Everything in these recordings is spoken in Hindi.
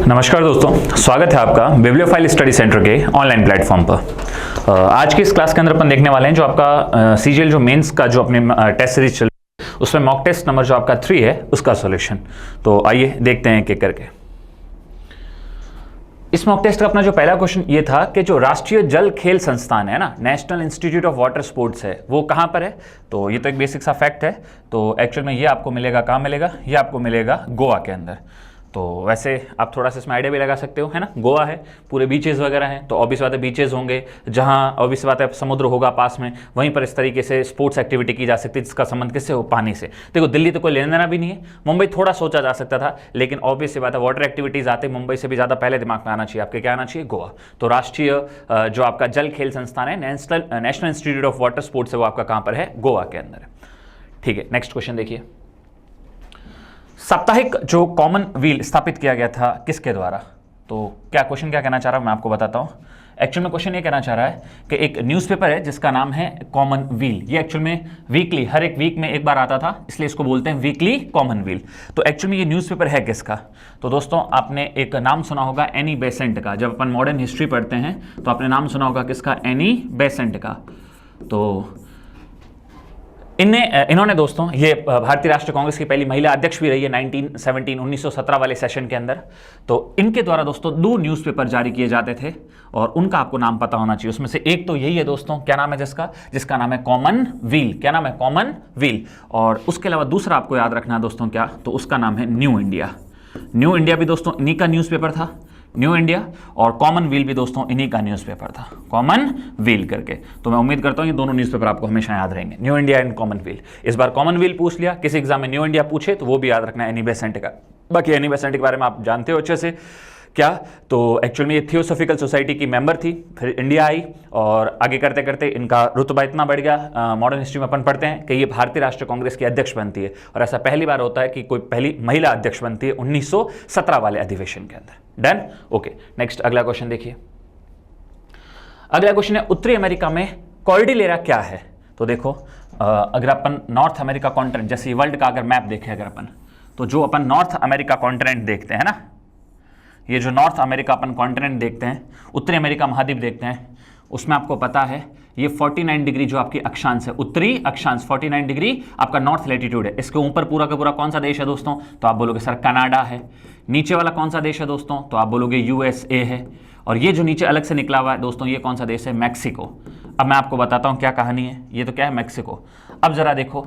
नमस्कार दोस्तों, स्वागत है आपका बिब्लियोफाइल स्टडी सेंटर के ऑनलाइन प्लेटफॉर्म पर। आज की इस क्लास के अंदर अपन देखने वाले हैं जो आपका सीजीएल जो मेंस का जो अपने टेस्ट सीरीज चल रही है उसमें मॉक टेस्ट नंबर जो आपका 3 है उसका सॉल्यूशन। तो आइए देखते हैं एक करके। इस मॉक टेस्ट का अपना जो पहला क्वेश्चन ये था कि जो राष्ट्रीय जल खेल संस्थान है ना, national institute of water sports है, वो कहाँ पर है। तो ये तो एक बेसिक सा फैक्ट है। तो एक्चुअल में ये आपको मिलेगा, कहाँ मिलेगा, ये आपको मिलेगा गोवा के अंदर। तो वैसे आप थोड़ा सा इसमें आइडिया भी लगा सकते हो, है ना। गोवा है, पूरे बीचेस वगैरह हैं, तो ऑब्वियस बात है बीचेस होंगे, जहाँ ऑब्वियस बात है समुद्र होगा पास में, वहीं पर इस तरीके से स्पोर्ट्स एक्टिविटी की जा सकती है जिसका संबंध किससे हो, पानी से। देखो दिल्ली तो कोई लेना देना भी नहीं है, मुंबई थोड़ा सोचा जा सकता था, लेकिन ऑब्वियस सी बात है वाटर एक्टिविटीज आते मुंबई से भी ज़्यादा पहले दिमाग में आना चाहिए आपके, क्या आना चाहिए, गोवा। तो राष्ट्रीय जो आपका जल खेल संस्थान है, national institute of water sports है, वो आपका कहाँ पर है, गोवा के अंदर है। ठीक है, नेक्स्ट क्वेश्चन देखिए। साप्ताहिक जो कॉमन व्हील स्थापित किया गया था किसके द्वारा। तो क्या क्वेश्चन क्या कहना चाह रहा हूं मैं आपको बताता हूं। एक्चुअल में क्वेश्चन ये कहना चाह रहा है कि एक न्यूज़पेपर है जिसका नाम है कॉमन व्हील। ये एक्चुअल में वीकली, हर एक वीक में एक बार आता था, इसलिए इसको बोलते हैं वीकली कॉमन व्हील। तो एक्चुअल में ये न्यूज़पेपर है किसका। तो दोस्तों आपने एक नाम सुना होगा एनी बेसेंट का। जब अपन मॉडर्न हिस्ट्री पढ़ते हैं तो आपने नाम सुना होगा किसका, एनी बेसेंट का। तो इन्होंने दोस्तों ये भारतीय राष्ट्रीय कांग्रेस की पहली महिला अध्यक्ष भी रही है 1917 वाले सेशन के अंदर। तो इनके द्वारा दोस्तों 2 न्यूज़पेपर जारी किए जाते थे और उनका आपको नाम पता होना चाहिए। उसमें से एक तो यही है दोस्तों, क्या नाम है जिसका नाम है कॉमन व्हील। क्या नाम है, कॉमन व्हील। और उसके अलावा दूसरा आपको याद रखना है दोस्तों क्या, तो उसका नाम है न्यू इंडिया। न्यू इंडिया भी दोस्तों इन्हीं का न्यूज़पेपर था, न्यू इंडिया। और कॉमन व्हील भी दोस्तों इन्हीं का न्यूज़पेपर था, कॉमन व्हील करके। तो मैं उम्मीद करता हूं ये दोनों न्यूज़पेपर आपको हमेशा याद रहेंगे, new India and common wheel. इस बार कॉमन व्हील पूछ लिया, किसी एग्जाम में न्यू इंडिया पूछे तो वो भी याद रखना है, एनी बेसेंट का। बाकी एनी बेसेंट के बारे में आप जानते हो अच्छे से क्या। तो एक्चुअल में ये थियोसॉफिकल सोसाइटी की मेंबर थी, फिर इंडिया आई और आगे करते करते इनका रुतबा इतना बढ़ गया, मॉडर्न हिस्ट्री में अपन पढ़ते हैं कि ये भारतीय राष्ट्रीय कांग्रेस की अध्यक्ष बनती है। और ऐसा पहली बार होता है कि कोई पहली महिला अध्यक्ष बनती है 1917 वाले अधिवेशन के अंदर। Done, okay. नेक्स्ट अगला क्वेश्चन देखिए। अगला क्वेश्चन है उत्तरी अमेरिका में कॉर्डिलेरा क्या है। तो देखो अगर अपन नॉर्थ अमेरिका कॉन्टिनेंट, जैसे वर्ल्ड का अगर मैप देखें अगर अपन, तो जो अपन नॉर्थ अमेरिका कॉन्टिनेंट देखते हैं ना, ये जो नॉर्थ अमेरिका अपन कॉन्टिनेंट देखते हैं, उत्तरी अमेरिका महाद्वीप देखते हैं, उसमें आपको पता है ये 49 डिग्री जो आपकी अक्षांश है, उत्तरी अक्षांश 49 डिग्री आपका नॉर्थ लैटिट्यूड है। इसके ऊपर पूरा का पूरा कौन सा देश है दोस्तों, तो आप बोलोगे सर कनाडा है। नीचे वाला कौन सा देश है दोस्तों, तो आप बोलोगे यूएसए है। और ये जो नीचे अलग से निकला हुआ है दोस्तों, ये कौन सा देश है, मैक्सिको। अब मैं आपको बताता हूँ क्या कहानी है। ये तो क्या है, मैक्सिको। अब जरा देखो,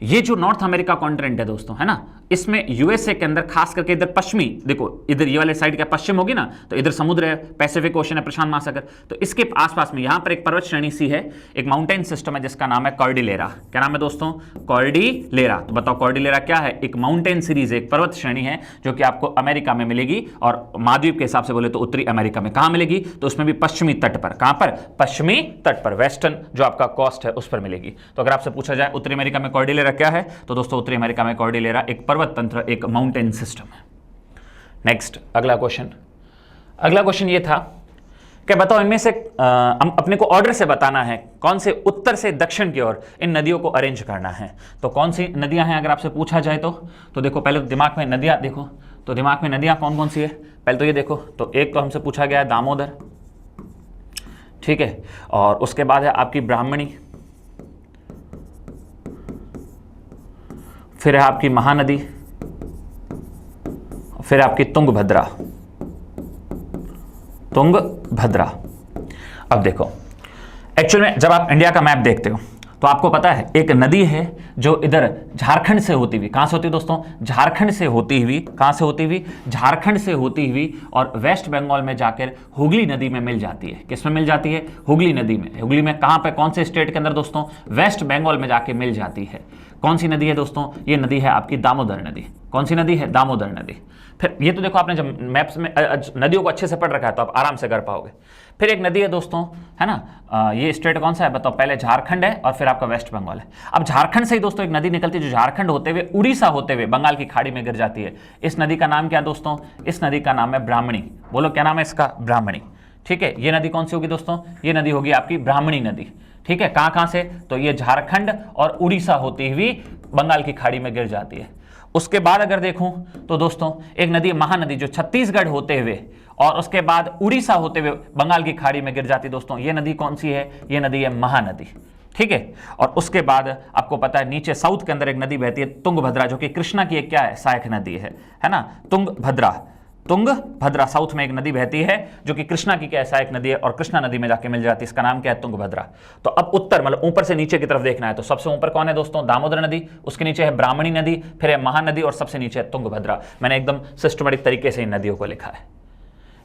ये जो नॉर्थ अमेरिका कॉन्टिनेंट है दोस्तों, है ना, इसमें यूएसए के अंदर खास करके इधर पश्चिमी, देखो इधर ये वाले साइड क्या पश्चिम होगी ना, तो इधर समुद्र है, पैसिफिक ओशन है, प्रशांत महासागर। तो इसके आसपास में यहाँ पर एक पर्वत श्रेणी सी है, एक माउंटेन सिस्टम है जिसका नाम है कॉर्डिलेरा। क्या नाम है दोस्तों, कॉर्डिलेरा। तो बताओ कॉर्डिलेरा क्या है, एक माउंटेन सीरीज, एक पर्वत श्रेणी है जो कि आपको अमेरिका में मिलेगी और महाद्वीप के हिसाब से बोले तो उत्तरी अमेरिका में। कहाँ मिलेगी, तो उसमें भी पश्चिमी तट पर। कहाँ पर, पश्चिमी तट पर, वेस्टर्न जो आपका कोस्ट है उस पर मिलेगी। तो अगर आपसे पूछा जाए उत्तरी अमेरिका में कॉर्डिलेरा क्या है, तो दोस्तों उत्तरी अमेरिका में कॉर्डिलेरा एक पर्वत तंत्र, एक माउंटेन सिस्टम है। नेक्स्ट अगला क्वेश्चन। अगला क्वेश्चन ये था कि बताओ इनमें से अपने को ऑर्डर से बताना है कौन से उत्तर से दक्षिण की ओर इन नदियों को अरेंज करना है। तो कौन सी नदियां हैं अगर आपसे पूछा जाए तो देखो पहले तो दिमाग में नदियां देखो, तो दिमाग में नदियां कौन कौन सी है पहले तो ये देखो। तो एक तो हमसे पूछा गया है दामोदर, ठीक है, और उसके बाद है आपकी ब्राह्मणी, फिर है आपकी महानदी, फिर आपकी तुंगभद्रा। तुंगभद्रा। अब देखो एक्चुअल में जब आप इंडिया का मैप देखते हो तो आपको पता है एक नदी है जो इधर झारखंड से होती हुई, कहां से होती है दोस्तों, झारखंड से होती हुई, कहां से होती हुई, झारखंड से होती हुई और वेस्ट बंगाल में जाकर हुगली नदी में मिल जाती है। किस में मिल जाती है, हुगली नदी में। हुगली में कहां पे, कौन से स्टेट के अंदर दोस्तों, वेस्ट बंगाल में जाके मिल जाती है। कौन सी नदी है दोस्तों, ये नदी है आपकी दामोदर नदी। कौन सी नदी है, दामोदर नदी। फिर ये तो देखो आपने जब मैप्स में नदियों को अच्छे से पढ़ रखा है तो आप आराम से कर पाओगे। फिर एक नदी है दोस्तों, है ना, ये स्टेट कौन सा है बताओ, पहले झारखंड है और फिर आपका वेस्ट बंगाल है। अब झारखंड से ही दोस्तों एक नदी निकलती है जो झारखंड होते हुए उड़ीसा होते हुए बंगाल की खाड़ी में गिर जाती है। इस नदी का नाम क्या दोस्तों, इस नदी का नाम है ब्राह्मणी। बोलो क्या नाम है इसका, ब्राह्मणी। ठीक है, ये नदी कौन सी होगी दोस्तों, ये नदी होगी आपकी ब्राह्मणी नदी। ठीक है, कहां कहां से, तो ये झारखंड और उड़ीसा होती हुई बंगाल की खाड़ी में गिर जाती है। उसके बाद अगर देखूं तो दोस्तों एक नदी है महानदी, जो छत्तीसगढ़ होते हुए और उसके बाद उड़ीसा होते हुए बंगाल की खाड़ी में गिर जाती। दोस्तों ये नदी कौन सी है? ये नदी है महानदी, ठीक है। और उसके बाद आपको पता है नीचे साउथ के अंदर एक नदी बहती है तुंगभद्रा, जो कि कृष्णा की एक क्या है? सहायक नदी है ना। तुंगभद्रा साउथ में एक नदी बहती है जो कि कृष्णा की क्या है? सहायक नदी है, और कृष्णा नदी में जाके मिल जाती है। इसका नाम क्या है? तुंगभद्रा। तो अब उत्तर मतलब ऊपर से नीचे की तरफ देखना है, तो सबसे ऊपर कौन है दोस्तों? दामोदर नदी, उसके नीचे है ब्राह्मणी नदी, फिर है महानदी और सबसे नीचे है तुंगभद्रा। मैंने एकदम सिस्टमेटिक तरीके से इन नदियों को लिखा है।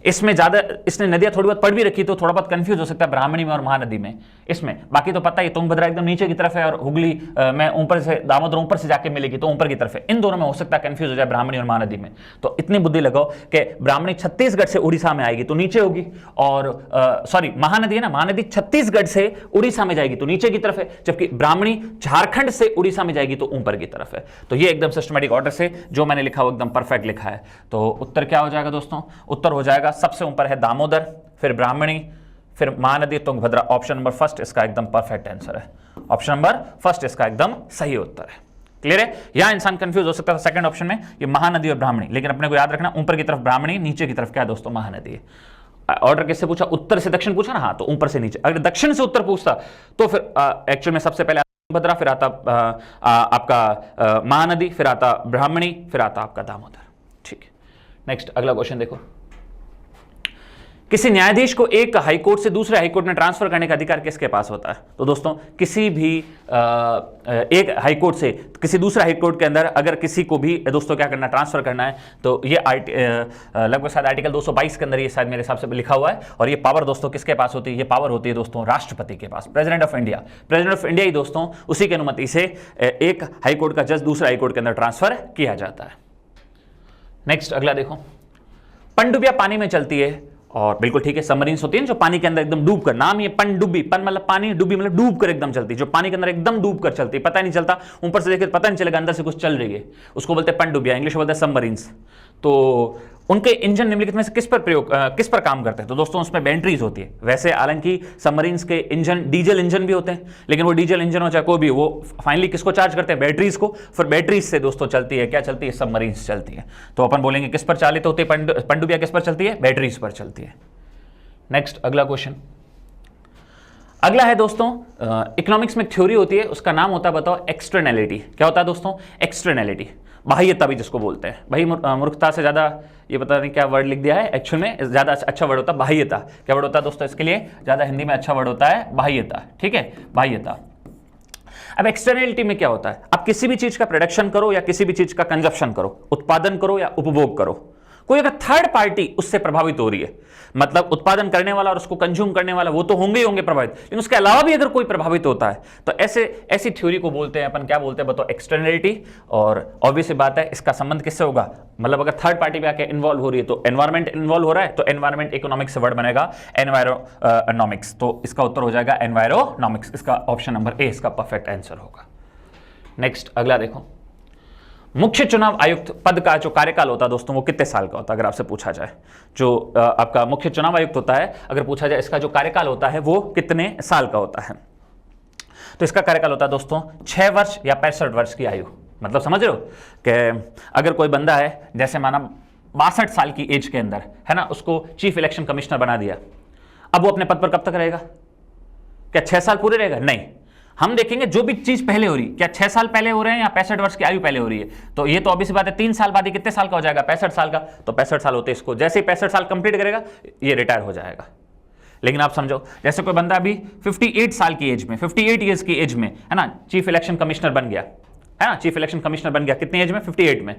इसमें ज्यादा इसने नदियां थोड़ी बहुत पढ़ भी रखी तो थोड़ा बहुत कंफ्यूज हो सकता है ब्राह्मणी में और महानदी में। इसमें बाकी तो पता ही, तुंगभद्रा एकदम नीचे की तरफ है और हुगली में ऊपर से, दामोदर ऊपर से जाके मिलेगी तो ऊपर की तरफ है। इन दोनों में हो सकता है कंफ्यूज हो जाए ब्राह्मणी और महानदी में। तो इतनी बुद्धि लगाओ कि ब्राह्मणी छत्तीसगढ़ से उड़ीसा में आएगी तो नीचे होगी, और सॉरी महानदी है ना, महानदी छत्तीसगढ़ से उड़ीसा में जाएगी तो नीचे की तरफ है, जबकि ब्राह्मणी झारखंड से उड़ीसा में जाएगी तो ऊपर की तरफ है। तो ये एकदम सिस्टमेटिक ऑर्डर से जो मैंने लिखा वो एकदम परफेक्ट लिखा है। तो उत्तर क्या हो जाएगा दोस्तों? उत्तर हो जाएगा सबसे ऊपर है दामोदर, फिर ब्राह्मणी, फिर Mahanadi, Tungabhadra. Option number first इसका एकदम परफेक्ट आंसर है। ऑप्शन नंबर फर्स्ट इसका एकदम सही उत्तर है। क्लियर है? यहां इंसान कंफ्यूज हो सकता था सेकंड ऑप्शन में, ये महानदी और ब्राह्मणी, लेकिन अपने को याद रखना ऊपर की तरफ ब्राह्मणी, नीचे की तरफ क्या है दोस्तों? महानदी है। ऑर्डर किससे पूछा? उत्तर से दक्षिण पूछा ना, हाँ, तो ऊपर से नीचे। अगर दक्षिण से उत्तर पूछता तो फिर एक्चुअल में सबसे पहले तुंगभद्रा, फिर आता आपका महानदी, फिर आता ब्राह्मणी, फिर आता आपका दामोदर। ठीक है, नेक्स्ट अगला क्वेश्चन देखो। किसी न्यायाधीश को एक हाईकोर्ट से दूसरे हाईकोर्ट में ट्रांसफर करने का अधिकार किसके पास होता है? तो दोस्तों किसी भी एक हाईकोर्ट से किसी दूसरे हाईकोर्ट के अंदर अगर किसी को भी दोस्तों क्या करना, ट्रांसफर करना है, तो ये लगभग शायद आर्टिकल 222 के अंदर ये शायद मेरे हिसाब से लिखा हुआ है। और ये पावर दोस्तों किसके पास होती है? ये पावर होती है दोस्तों राष्ट्रपति के पास, president of India. President of India ही दोस्तों, उसी की अनुमति से एक हाईकोर्ट का जज दूसरे हाईकोर्ट के अंदर ट्रांसफर किया जाता है। नेक्स्ट अगला देखो। पनडुब्बियां पानी में चलती है, और बिल्कुल ठीक है, सबमरीन्स होती है जो पानी के अंदर एकदम डूब कर, नाम ये पनडुब्बी, पन मतलब पानी, डुब्बी मतलब डूब कर एकदम चलती है, जो पानी के अंदर एकदम डूब कर चलती है, पता नहीं चलता, ऊपर से देखे पता नहीं चलेगा अंदर से कुछ चल रही है, उसको बोलते हैं पनडुब्बियां, इंग्लिश में बोलते हैं सबमरीन्स। तो उनके इंजन निम्नलिखित में से किस पर काम करते हैं? तो दोस्तों उसमें बैटरीज होती है। वैसे हालांकि सबमरीन्स के इंजन डीजल इंजन भी होते हैं, लेकिन वो डीजल इंजन हो चाहे कोई भी, वो फाइनली किसको चार्ज करते हैं? बैटरीज को। फिर बैटरीज से दोस्तों चलती है, क्या चलती है? सबमरीन्स चलती है। तो अपन बोलेंगे किस पर चालित होती है पनडुब्बियां? किस पर चलती है? बैटरीज पर चलती है। नेक्स्ट अगला क्वेश्चन। अगला है दोस्तों, इकोनॉमिक्स में एक थ्योरी होती है, उसका नाम होता है, बताओ, एक्सटर्नैलिटी। क्या होता है दोस्तों? एक्सटर्नैलिटी, बाह्यता भी जिसको बोलते हैं। भाई मूर्खता से ज्यादा ये पता नहीं क्या वर्ड लिख दिया है, एक्चुअल में ज्यादा अच्छा वर्ड होता है बाह्यता। क्या वर्ड होता है दोस्तों इसके लिए? ज्यादा हिंदी में अच्छा वर्ड होता है बाह्यता। ठीक है, बाह्यता। अब एक्सटर्नैलिटी में क्या होता है? आप किसी भी चीज का प्रोडक्शन करो या किसी भी चीज का कंजप्शन करो, उत्पादन करो या उपभोग करो, कोई अगर थर्ड पार्टी उससे प्रभावित हो रही है, मतलब उत्पादन करने वाला और उसको कंज्यूम करने वाला वो तो होंगे ही होंगे प्रभावित, लेकिन उसके अलावा भी अगर कोई प्रभावित होता है तो ऐसी थ्योरी को बोलते हैं अपन, क्या बोलते हैं बताओ? एक्सटर्नैलिटी। और ऑब्वियस बात है, इसका संबंध किससे होगा? मतलब अगर थर्ड पार्टी पे आके इन्वॉल्व हो रही है तो एनवायरमेंट इन्वॉल्व हो रहा है, तो एनवायरमेंट इकोनॉमिक्स से वर्ड बनेगा एनवायरोनॉमिक्स। तो इसका उत्तर हो जाएगा एनवायरोनॉमिक्स। इसका ऑप्शन नंबर ए इसका परफेक्ट आंसर होगा। नेक्स्ट अगला देखो। मुख्य चुनाव आयुक्त पद का जो कार्यकाल होता है दोस्तों वो कितने साल का होता है? अगर आपसे पूछा जाए, जो आपका मुख्य चुनाव आयुक्त होता है, अगर पूछा जाए इसका जो कार्यकाल होता है वो कितने साल का होता है, तो इसका कार्यकाल होता है दोस्तों 6 वर्ष या 65 वर्ष की आयु। मतलब समझ रहे हो कि अगर कोई बंदा है, जैसे माना 62 साल की एज के अंदर है ना, उसको चीफ इलेक्शन कमिश्नर बना दिया, अब वो अपने पद पर कब तक रहेगा? क्या 6 साल पूरे रहेगा? नहीं, हम देखेंगे जो भी चीज पहले हो रही, क्या 6 साल पहले हो रहे हैं या 65 वर्ष की आयु पहले हो रही है। तो ये तो ऑब्वियस बात है, 3 साल बाद ही कितने साल का हो जाएगा? 65 साल का। तो 65 साल होते इसको, जैसे ही 65 साल कंप्लीट करेगा ये रिटायर हो जाएगा। लेकिन आप समझो, जैसे कोई बंदा अभी 58 साल की एज में, 58 ईयर्स की एज में है ना, चीफ इलेक्शन कमिश्नर बन गया है ना, चीफ इलेक्शन कमिश्नर बन गया कितनी एज में? 58 में।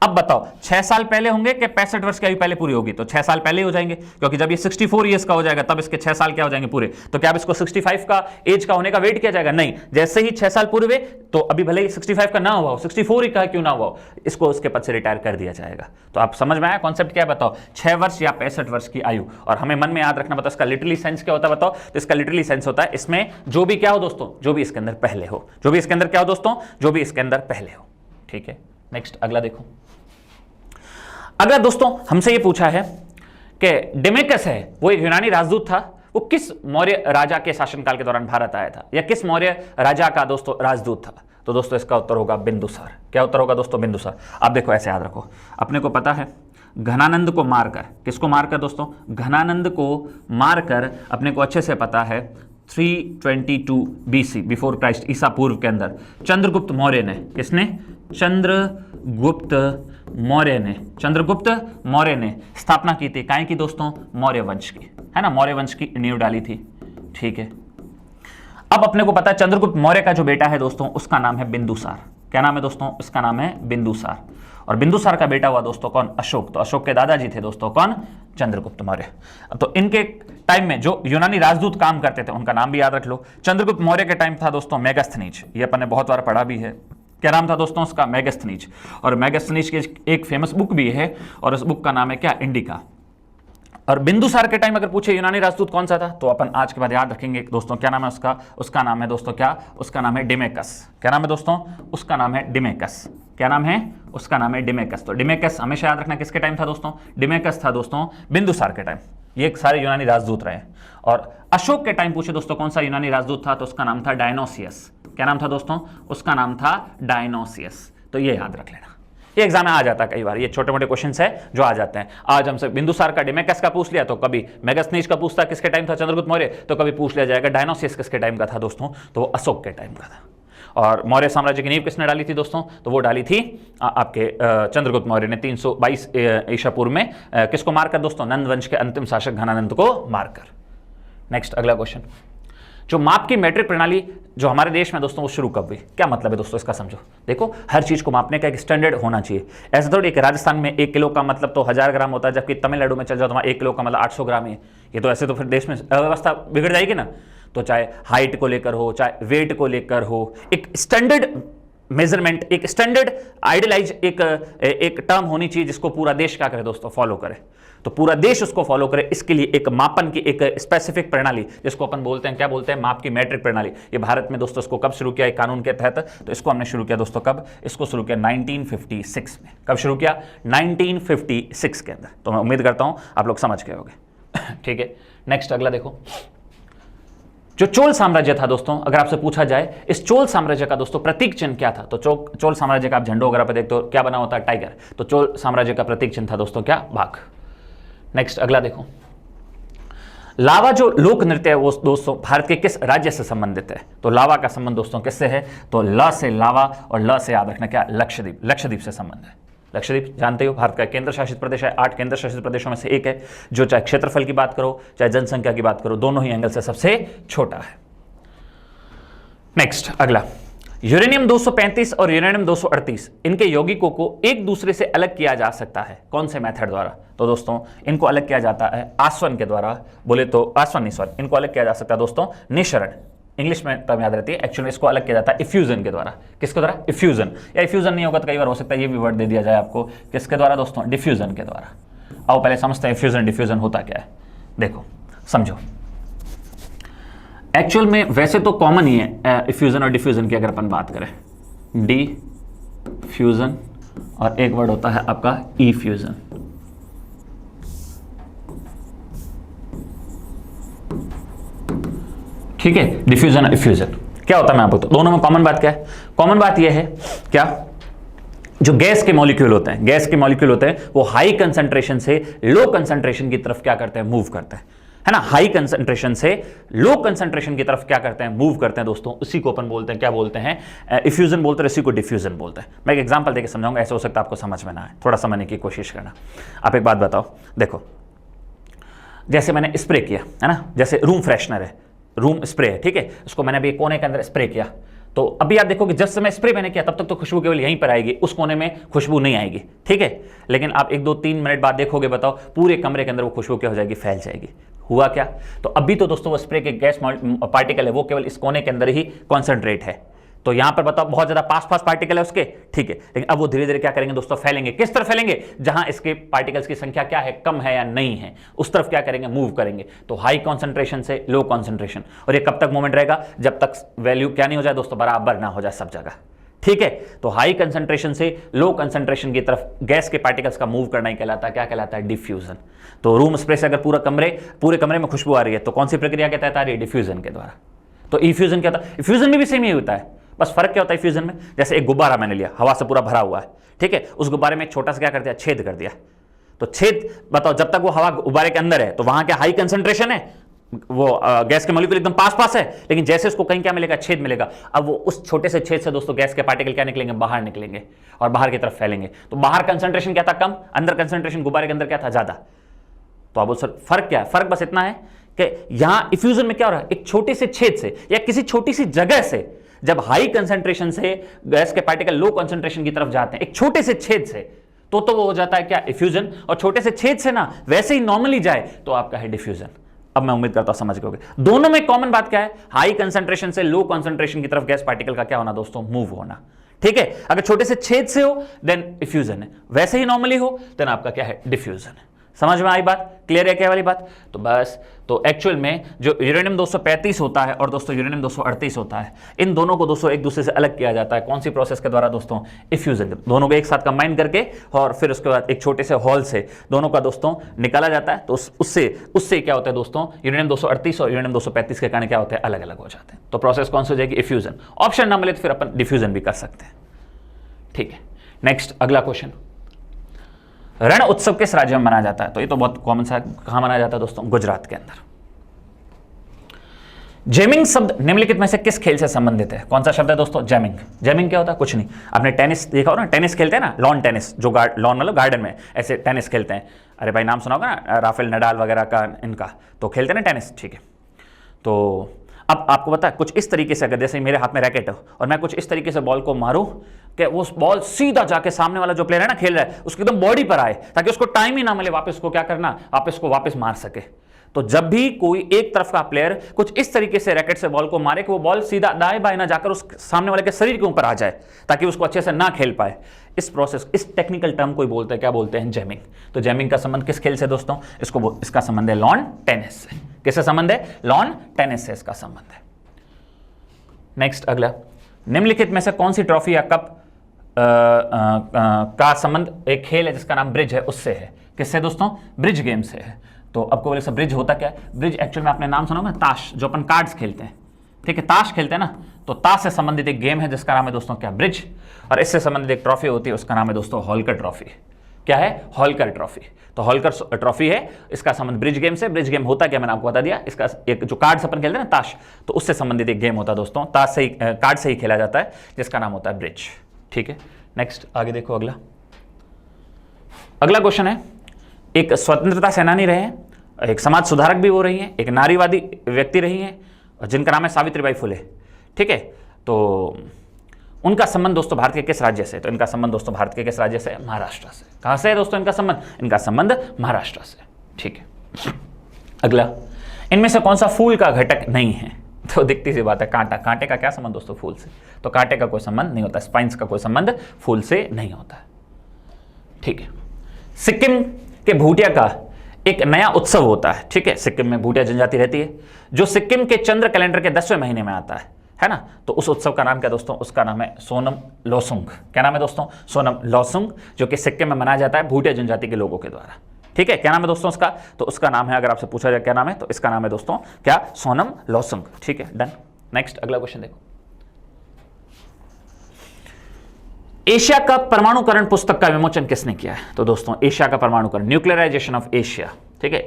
अब बताओ 6 साल पहले होंगे कि 65 वर्ष की आयु पहले पूरी होगी? तो 6 साल पहले हो जाएंगे, क्योंकि जब ये 64 ईयर्स का हो जाएगा तब इसके 6 साल क्या हो जाएंगे पूरे। तो क्या अब इसको 65 का एज का होने का वेट किया जाएगा? नहीं, जैसे ही 6 साल पूरे हुए, तो अभी भले ही 65 का ना हुआ हो, 64 ही का क्यों ना हुआ हो, इसको उसके पद से रिटायर कर दिया जाएगा। तो आप समझ में आया कॉन्सेप्ट क्या है? बताओ, 6 वर्ष या 65 वर्ष की आयु। और हमें मन में याद रखना, बताओ इसका लिटरली सेंस क्या होता है? बताओ, तो इसका लिटरली सेंस होता है इसमें जो भी क्या हो दोस्तों, जो भी इसके अंदर पहले हो, जो भी इसके अंदर क्या हो दोस्तों, जो भी इसके अंदर पहले हो। ठीक है, नेक्स्ट अगला देखो। अगला दोस्तों हमसे ये पूछा है कि डेमेकस है वो एक यूनानी राजदूत था, वो किस मौर्य राजा के शासनकाल के दौरान भारत आया था, या किस मौर्य राजा का दोस्तों राजदूत था? तो दोस्तों इसका उत्तर होगा बिंदुसार। क्या उत्तर होगा दोस्तों? बिंदुसार। आप देखो ऐसे याद रखो, अपने को पता है घनानंद को मारकर, किसको मारकर दोस्तों? घनानंद को मारकर अपने को अच्छे से पता है 322 BC बिफोर क्राइस्ट, ईसा पूर्व के अंदर चंद्रगुप्त मौर्य ने, किसने? चंद्रगुप्त मौर्य ने स्थापना की थी। काहे की दोस्तों? मौर्य वंश की, है ना, मौर्य वंश की नींव डाली थी। ठीक है, अब अपने को पता है चंद्रगुप्त मौर्य का जो बेटा है दोस्तों उसका नाम है बिंदुसार। क्या नाम है दोस्तों? इसका नाम है बिंदुसार। और बिंदुसार का बेटा हुआ दोस्तों कौन? अशोक। तो अशोक के दादाजी थे दोस्तों कौन? चंद्रगुप्त मौर्य। तो इनके टाइम में जो यूनानी राजदूत काम करते थे उनका नाम भी याद रख लो। चंद्रगुप्त मौर्य के टाइम था दोस्तों मेगास्थनीज, ये अपन ने बहुत बार पढ़ा भी है। क्या नाम था दोस्तों उसका? मेगास्थनीज। और मेगास्थनीज की एक फेमस बुक भी है और उस बुक का नाम है क्या? इंडिका। और बिंदुसार के टाइम अगर पूछे यूनानी राजदूत कौन सा था, तो अपन आज के बाद याद रखेंगे दोस्तों, क्या नाम है उसका? उसका नाम है दोस्तों क्या? उसका नाम है डिमेकस। क्या नाम है दोस्तों? उसका नाम है डिमेकस। क्या नाम है? उसका नाम है डिमेकस। तो डिमेकस हमेशा याद रखना किसके टाइम था दोस्तों? डिमेकस था दोस्तों बिंदुसार के टाइम। ये सारे यूनानी राजदूत रहे। और अशोक के टाइम पूछे दोस्तों कौन सा यूनानी राजदूत था, तो उसका नाम था डायनोसियस। क्या नाम था दोस्तों? उसका नाम था डायनोसियस। तो ये याद रख लेना, ये एग्जाम में आ जाता है कई बार, ये छोटे मोटे क्वेश्चंस है जो आ जाते हैं। आज हमसे बिंदुसार का डिमेकस का पूछ लिया, तो कभी मेगास्थनीज का पूछता किसके टाइम था चंद्रगुप्त मौर्य, तो कभी पूछ लिया जाएगा डायनोसियस किसके टाइम का था दोस्तों, तो वो अशोक के टाइम का था। और मौर्य साम्राज्य की नींव किसने डाली थी दोस्तों, तो वो डाली थी आपके चंद्रगुप्त मौर्य ने 322 ईसा पूर्व में। किसको मारकर दोस्तों? नंद वंश के अंतिम शासक घनानंद को मारकर। नेक्स्ट अगला क्वेश्चन, जो माप की मैट्रिक प्रणाली जो हमारे देश में दोस्तों वो शुरू कब हुई? क्या मतलब है दोस्तों इसका समझो। देखो हर चीज को मापने का एक स्टैंडर्ड होना चाहिए। ऐसा थोड़ी एक राजस्थान में 1 किलो का मतलब तो 1000 ग्राम होता है, जबकि तमिलनाडु में चल जाओ तो वहाँ 1 किलो का मतलब 800 ग्राम है। ये तो ऐसे तो फिर देश में अव्यवस्था बिगड़ जाएगी ना। तो चाहे हाइट को लेकर हो, चाहे वेट को लेकर हो, एक स्टैंडर्ड मेजरमेंट, एक स्टैंडर्ड आइडियलाइज एक टर्म होनी चाहिए जिसको पूरा देश क्या करे दोस्तों? फॉलो करे। तो पूरा देश उसको फॉलो करे, इसके लिए एक मापन की एक स्पेसिफिक प्रणाली जिसको अपन बोलते हैं, क्या बोलते हैं? माप की मैट्रिक प्रणाली। ये भारत में दोस्तों इसको कब शुरू किया? एक कानून के तहत। तो इसको हमने शुरू किया दोस्तों कब? इसको शुरू किया 1956 में। कब शुरू किया? 1956 के अंदर। तो मैं उम्मीद करता हूं आप लोग समझ गए होंगे। ठीक है, नेक्स्ट अगला देखो, जो चोल साम्राज्य था दोस्तों, अगर आपसे पूछा जाए इस चोल साम्राज्य का दोस्तों प्रतीक चिन्ह क्या था, तो चोल साम्राज्य का आप झंडो वगैरह पे देखते हो क्या बना होता है? टाइगर। तो चोल साम्राज्य का प्रतीक चिन्ह था दोस्तों क्या? बाघ। नेक्स्ट अगला देखो, लावा जो लोक नृत्य है वो दोस्तों भारत के किस राज्य से संबंधित है? तो लावा का संबंध दोस्तों किससे है? तो ल से लावा और ल से याद रखना क्या? लक्षद्वीप। लक्षद्वीप से संबंध है। लक्षद्वीप जानते हो भारत का केंद्र शासित प्रदेश है, 8 केंद्र शासित प्रदेशों में से एक है, जो चाहे क्षेत्रफल की बात करो चाहे जनसंख्या की बात करो, दोनों ही एंगल से सबसे छोटा है। नेक्स्ट अगला, यूरेनियम 235 और यूरेनियम 238 इनके यौगिकों को एक दूसरे से अलग किया जा सकता है कौन से मेथड द्वारा? तो दोस्तों इनको अलग किया जाता है आसवन के द्वारा। बोले तो आसवन नहीं, सॉरी, इनको अलग किया जा सकता है दोस्तों निःसरण। इंग्लिश में टर्म याद रहती है, एक्चुअली इसको अलग किया जाता है इफ्यूजन के द्वारा। किसके द्वारा? इफ्यूजन। या इफ्यूजन नहीं होगा तो कई बार हो सकता है ये भी वर्ड दे दिया जाए आपको, किसके द्वारा दोस्तों? डिफ्यूजन के द्वारा। आओ पहले समझते हैं इफ्यूजन डिफ्यूजन होता क्या है। देखो समझो, एक्चुअल में वैसे तो कॉमन ही है इफ्यूजन और डिफ्यूजन की, अगर अपन बात करें डिफ्यूजन और एक वर्ड होता है आपका इफ्यूजन। ठीक है, डिफ्यूजन और इफ्यूजन क्या होता है मैं आपको तो दोनों में कॉमन बात क्या है? कॉमन बात यह है क्या, जो गैस के मॉलिक्यूल होते हैं, गैस के मॉलिक्यूल होते हैं वो हाई कंसंट्रेशन से लो कंसंट्रेशन की तरफ क्या करते हैं? मूव करते हैं, है ना। हाई कंसंट्रेशन से लो कंसंट्रेशन की तरफ क्या करते हैं? मूव करते हैं दोस्तों। उसी को अपन बोलते हैं, क्या बोलते हैं? इफ्यूजन बोलते हैं, इसी को डिफ्यूजन बोलते हैं। मैं एक एग्जांपल देके समझाऊंगा, ऐसे हो सकता है आपको समझ में ना आए, थोड़ा समझने की कोशिश करना। आप एक बात बताओ, देखो जैसे मैंने स्प्रे किया है ना, जैसे रूम फ्रेशनर है, रूम स्प्रे है, ठीक है, उसको मैंने अभी कोने के अंदर स्प्रे किया, तो अभी आप देखो कि जब समय स्प्रे मैंने किया तब तक तो खुशबू केवल यहीं पर आएगी, उस कोने में खुशबू नहीं आएगी, ठीक है। लेकिन आप 1-2-3 मिनट बाद देखोगे, बताओ पूरे कमरे के अंदर वो खुशबू क्या हो जाएगी? फैल जाएगी। हुआ क्या? तो अभी तो दोस्तों वो स्प्रे के गैस पार्टिकल है वो केवल इस कोने के अंदर ही कॉन्सेंट्रेट है, तो यहां पर बताओ बहुत ज्यादा पास पार्टिकल है उसके, ठीक है। लेकिन अब वो धीरे धीरे क्या करेंगे दोस्तों? फैलेंगे। किस तरफ फैलेंगे? जहां इसके पार्टिकल्स की संख्या क्या है? कम है या नहीं है, उस तरफ क्या करेंगे? मूव करेंगे। तो हाई कॉन्सेंट्रेशन से लो कॉन्सेंट्रेशन, और ये कब तक मूवमेंट रहेगा? जब तक वैल्यू क्या नहीं हो जाए दोस्तों? बराबर ना हो जाए सब जगह, ठीक है। तो हाई कंसंट्रेशन से लो कंसंट्रेशन की तरफ गैस के पार्टिकल्स का मूव करना ही कहलाता है, क्या कहलाता है? डिफ्यूजन। तो रूम स्प्रे से अगर पूरे कमरे में खुशबू आ रही है तो कौन सी प्रक्रिया के तहत आ रही है? डिफ्यूजन के द्वारा। तो इफ्यूजन क्या था? इफ्यूजन में भी सेम ही होता है, बस फर्क क्या होता है फ्यूजन में, जैसे एक गुब्बारा मैंने लिया, हवा से पूरा भरा हुआ है, ठीक है, उस गुब्बारे में एक छोटा सा क्या कर दिया, छेद कर दिया। तो छेद, बताओ, जब तक वो हवा गुब्बारे के अंदर है तो वहां क्या हाई कंसंट्रेशन है, वो गैस के मॉलिक्यूल एकदम पास पास है, लेकिन जैसे उसको कहीं क्या मिलेगा, छेद मिलेगा, अब वो उस छोटे से छेद से दोस्तों गैस के पार्टिकल क्या निकलेंगे, बाहर निकलेंगे और बाहर की तरफ फैलेंगे। तो बाहर कंसंट्रेशन क्या था, कम, अंदर कंसंट्रेशन गुब्बारे के अंदर क्या था, ज्यादा। तो अब सर फर्क क्या है, फर्क बस इतना है कि यहां इफ्यूजन में क्या हो रहा है, एक छोटे से छेद से या किसी छोटी सी जगह से जब हाई कंसंट्रेशन से गैस के पार्टिकल लो कंसंट्रेशन की तरफ जाते हैं, एक छोटे से छेद से, तो वो हो जाता है क्या, इफ्यूजन। और छोटे से छेद से ना वैसे ही नॉर्मली जाए तो आपका है डिफ्यूजन। अब मैं उम्मीद करता हूं समझ गए। दोनों में कॉमन बात क्या है, हाई कंसंट्रेशन से लो कंसंट्रेशन की तरफ गैस पार्टिकल का क्या होना दोस्तों, मूव होना, ठीक है। अगर छोटे से छेद से हो देन इफ्यूजन है, वैसे ही नॉर्मली हो देन आपका क्या है, डिफ्यूजन है। समझ में आई बात, क्लियर है क्या वाली बात। तो बस, तो एक्चुअल में जो यूरेनियम 235 होता है और दोस्तों यूरेनियम 238 होता है, इन दोनों को दोस्तों एक दूसरे से अलग किया जाता है, कौन सी प्रोसेस के द्वारा दोस्तों, इफ्यूजन। दोनों को एक साथ कंबाइन करके और फिर उसके बाद एक छोटे से हॉल से दोनों का दोस्तों निकाला जाता है। तो उससे क्या होता है दोस्तों, यूरेनियम 238 और यूरेनियम 235 के कारण क्या होते हैं, अलग अलग हो जाते हैं। तो प्रोसेस कौन सी हो जाएगी, इफ्यूजन। ऑप्शन ना मिले तो फिर अपन डिफ्यूजन भी कर सकते हैं, ठीक है। नेक्स्ट अगला क्वेश्चन, रण उत्सव किस राज्य में मनाया जाता है। तो ये तो बहुत कॉमन सा, कहां मनाया जाता है दोस्तों, गुजरात के अंदर। जैमिंग शब्द निम्नलिखित में से किस खेल से संबंधित है। कौन सा शब्द है दोस्तों, जैमिंग। जैमिंग क्या होता है, कुछ नहीं, आपने टेनिस देखा हो ना, टेनिस खेलते हैं ना, लॉन टेनिस, जो लॉन मतलब गार्डन में ऐसे टेनिस खेलते हैं। अरे भाई नाम सुना होगा ना, राफेल नडाल वगैरह का, इनका तो खेलते हैं ना टेनिस, ठीक है। तो अब आपको पता है कुछ इस तरीके से, अगर जैसे मेरे हाथ में रैकेट हो और मैं कुछ इस तरीके से बॉल को मारूं कि वो बॉल सीधा जाके सामने वाला जो प्लेयर है ना खेल रहा है उसकी एकदम बॉडी पर आए, ताकि उसको टाइम ही ना मिले वापस को क्या करना, वापस मार सके। तो जब भी कोई एक तरफ का प्लेयर कुछ इस तरीके से रैकेट से बॉल को मारे कि वो बॉल सीधा दाएं बाएं ना जाकर उस सामने वाले के शरीर के ऊपर आ जाए, ताकि उसको अच्छे से ना खेल पाए, इस प्रोसेस, इस टेक्निकल टर्म को बोलते हैं, क्या बोलते हैं, जैमिंग। तो जैमिंग का संबंध किस खेल से दोस्तों, इसका संबंध है लॉन टेनिस से। किससे संबंध है, लॉन टेनिस से इसका संबंध है। नेक्स्ट अगला, निम्नलिखित में से कौन सी ट्रॉफी या कप का संबंध एक खेल है जिसका नाम ब्रिज है, उससे है। किससे दोस्तों, ब्रिज गेम से है। तो आपको बोले सब ब्रिज होता क्या है, ब्रिज एक्चुअल में आपने नाम सुना होगा, ताश, जो अपन कार्ड्स खेलते हैं, ठीक है, ताश खेलते हैं ना, तो ताश से संबंधित एक गेम है जिसका नाम है दोस्तों क्या, ब्रिज। और इससे संबंधित एक ट्रॉफी होती है, उसका नाम है दोस्तों होल्कर ट्रॉफी। क्या है, होल्कर ट्रॉफी। तो होल्कर ट्रॉफी है, इसका संबंध ब्रिज गेम से। ब्रिज गेम होता क्या, मैंने आपको बता दिया, इसका एक जो कार्ड्स अपन खेलते हैं ना, ताश, तो उससे संबंधित एक गेम होता है दोस्तों, ताश से ही, कार्ड से ही खेला जाता है, जिसका नाम होता है ब्रिज, ठीक है। नेक्स्ट आगे देखो, अगला क्वेश्चन है, एक स्वतंत्रता सेनानी रहे हैं, एक समाज सुधारक भी वो रही हैं, एक नारीवादी व्यक्ति रही हैं जिनका नाम है सावित्रीबाई फुले, ठीक है। तो उनका संबंध दोस्तों भारत के किस राज्य से, तो इनका संबंध दोस्तों भारत के किस राज्य से, महाराष्ट्र से। कहां से है दोस्तों इनका संबंध, इनका संबंध महाराष्ट्र से, ठीक है। अगला, इनमें से कौन सा फूल का घटक नहीं है। तो दिखती सी बात है, कांटा। कांटे का क्या संबंध दोस्तों, फूल से। तो कांटे का कोई संबंध नहीं होता, स्पाइंस का कोई संबंध फूल से नहीं होता है, ठीक है। सिक्किम के भूटिया का एक नया उत्सव होता है, ठीक है। सिक्किम में भूटिया जनजाति रहती है, जो सिक्किम के चंद्र कैलेंडर के 10वें महीने में आता है ना। तो उस उत्सव का नाम क्या दोस्तों, उसका नाम है सोनम लोसुंग। क्या नाम है दोस्तों, सोनम लोसुंग, जो कि सिक्किम में मनाया जाता है भूटिया जनजाति के लोगों के द्वारा, ठीक है। क्या नाम है दोस्तों उसका, तो उसका नाम है, अगर आपसे पूछा जाए क्या नाम है, तो इसका नाम है दोस्तों क्या, सोनम लोसुंग, ठीक है, डन। नेक्स्ट अगला क्वेश्चन देखो, एशिया का परमाणुकरण पुस्तक का विमोचन किसने किया है। तो दोस्तों एशिया का परमाणुकरण, न्यूक्लियराइजेशन ऑफ एशिया, ठीक है।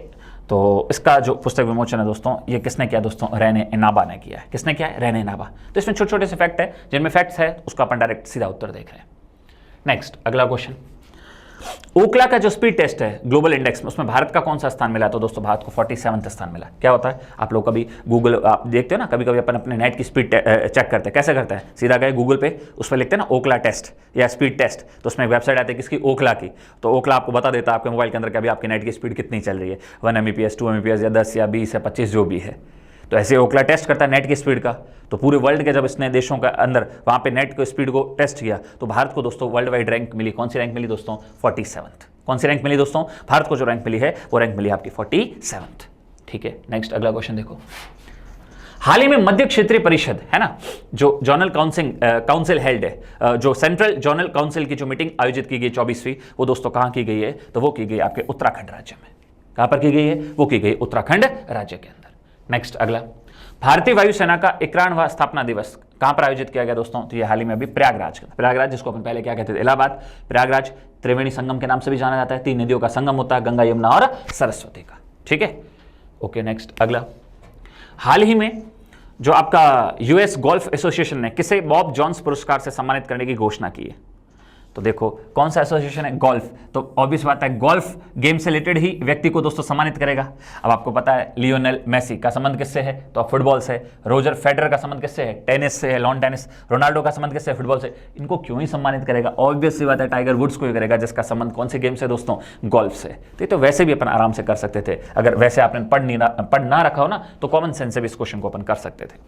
तो इसका जो पुस्तक विमोचन है दोस्तों, ये किसने किया दोस्तों, रेने इनाबा ने किया है। किसने किया है, रेने इनाबा। तो इसमें छोटे छोटे से फैक्ट है, जिनमें फैक्ट्स है उसका अपन डायरेक्ट सीधा उत्तर देख रहे हैं। नेक्स्ट अगला क्वेश्चन, ओकला का जो स्पीड टेस्ट है ग्लोबल इंडेक्स में, उसमें भारत का कौन सा स्थान मिला। तो दोस्तों भारत को 47वां स्थान मिला। क्या होता है, आप लोग कभी गूगल आप देखते हो ना, कभी कभी अपन अपने नेट की स्पीड चेक करते हैं, कैसे करते हैं, सीधा गए गूगल पे, उस पर लिखते हैं ना ओकला टेस्ट या स्पीड टेस्ट, तो उसमें एक वेबसाइट आती है किसकी, ओकला की। तो ओकला आपको बता देता है आपके मोबाइल के अंदर कि अभी आपकी नेट की स्पीड कितनी चल रही है, 1 Mbps 2 Mbps या 10 या 20 या 25 जो भी है। तो ऐसे ओकला टेस्ट करता है नेट की स्पीड का। तो पूरे वर्ल्ड के जब इसने देशों के अंदर वहाँ पे नेट की स्पीड को टेस्ट किया, तो भारत को दोस्तों वर्ल्ड वाइड रैंक मिली। कौन सी रैंक मिली दोस्तों, 47th। कौन सी रैंक मिली दोस्तों, भारत को जो रैंक मिली है वो रैंक मिली आपकी 47th, ठीक है। नेक्स्ट अगला क्वेश्चन देखो, हाल ही में मध्य क्षेत्रीय परिषद है ना, जो जोनल काउंसिल हेल्ड है, जो सेंट्रल जोनल काउंसिल की जो मीटिंग आयोजित की गई 24वीं, वो दोस्तों कहाँ की गई है, तो वो की गई आपके उत्तराखंड राज्य में। कहाँ पर की गई है, वो की गई उत्तराखंड राज्य के अंदर। नेक्स्ट अगला, भारतीय वायुसेना का 91वां स्थापना दिवस कहां पर आयोजित किया गया दोस्तों? तो ये हाल ही में अभी प्रयागराज जिसको अपन पहले क्या कहते थे, इलाहाबाद। प्रयागराज त्रिवेणी संगम के नाम से भी जाना जाता है, 3 नदियों का संगम होता है, गंगा, यमुना और सरस्वती का। ठीक है, ओके नेक्स्ट अगला। हाल ही में जो आपका यूएस गोल्फ एसोसिएशन ने किसे बॉब जॉन्स पुरस्कार से सम्मानित करने की घोषणा की है? तो देखो कौन सा एसोसिएशन है? गोल्फ। तो ऑब्वियस बात है गोल्फ गेम से रिलेटेड ही व्यक्ति को दोस्तों सम्मानित करेगा। अब आपको पता है लियोनेल मेसी का संबंध किससे है? तो फुटबॉल से। रोजर फेडरर का संबंध किससे है? टेनिस से है, लॉन टेनिस। रोनाल्डो का संबंध किससे है? फुटबॉल से। इनको क्यों ही सम्मानित करेगा? ऑब्वियस सी बात है टाइगर वुड्स को ही करेगा, जिसका संबंध कौन से गेम से दोस्तों? गोल्फ से। तो ये तो वैसे भी अपन आराम से कर सकते थे, अगर वैसे आपने पढ़ ना रखा हो ना, तो कॉमन सेंस से भी इस क्वेश्चन को अपन कर सकते थे।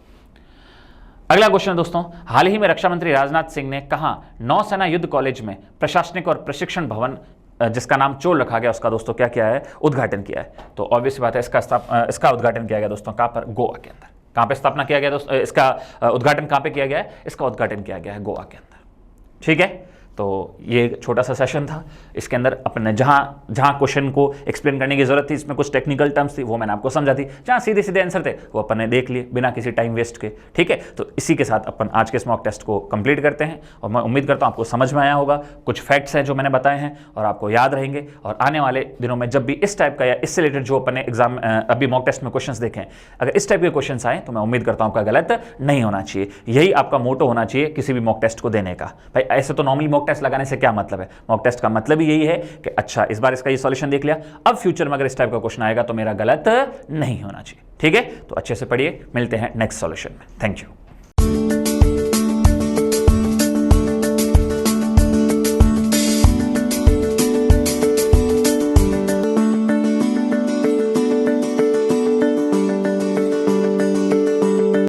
अगला क्वेश्चन है दोस्तों, हाल ही में रक्षा मंत्री राजनाथ सिंह ने कहा नौसेना युद्ध कॉलेज में प्रशासनिक और प्रशिक्षण भवन जिसका नाम चोल रखा गया, उसका दोस्तों क्या किया है? उद्घाटन किया है। तो ऑब्वियस बात है इसका उद्घाटन किया गया दोस्तों कहां पर? गोवा के अंदर। कहां पे स्थापना किया गया दोस्तों? इसका उद्घाटन कहां पे किया गया है? इसका उद्घाटन किया गया है गोवा के अंदर। ठीक है, तो ये छोटा सा सेशन था। इसके अंदर अपने जहां क्वेश्चन को एक्सप्लेन करने की जरूरत थी, इसमें कुछ टेक्निकल टर्म्स थी, वो मैंने आपको समझा दी। जहां सीधे सीधे आंसर थे वो अपन ने देख लिए बिना किसी टाइम वेस्ट के। ठीक है, तो इसी के साथ अपन आज के मॉक टेस्ट को कंप्लीट करते हैं, और मैं उम्मीद करता हूं आपको समझ में आया होगा। कुछ फैक्ट्स हैं जो मैंने बताए हैं और आपको याद रहेंगे, और आने वाले दिनों में जब भी इस टाइप का या इससे रिलेटेड जो अपन ने एग्जाम अभी मॉक टेस्ट में क्वेश्चन देखें, अगर इस टाइप के क्वेश्चन आए तो मैं उम्मीद करता हूं आपका गलत नहीं होना चाहिए। यही आपका मोटो होना चाहिए किसी भी मॉक टेस्ट को देने का। भाई ऐसे तो नॉर्मली मॉक टेस्ट लगाने से क्या मतलब है? मॉक टेस्ट का मतलब ही यही है कि अच्छा इस बार इसका ये सॉल्यूशन देख लिया, अब फ्यूचर में अगर इस टाइप का क्वेश्चन आएगा तो मेरा गलत नहीं होना चाहिए। ठीक है, तो अच्छे से पढ़िए, मिलते हैं नेक्स्ट सॉल्यूशन में। Thank you.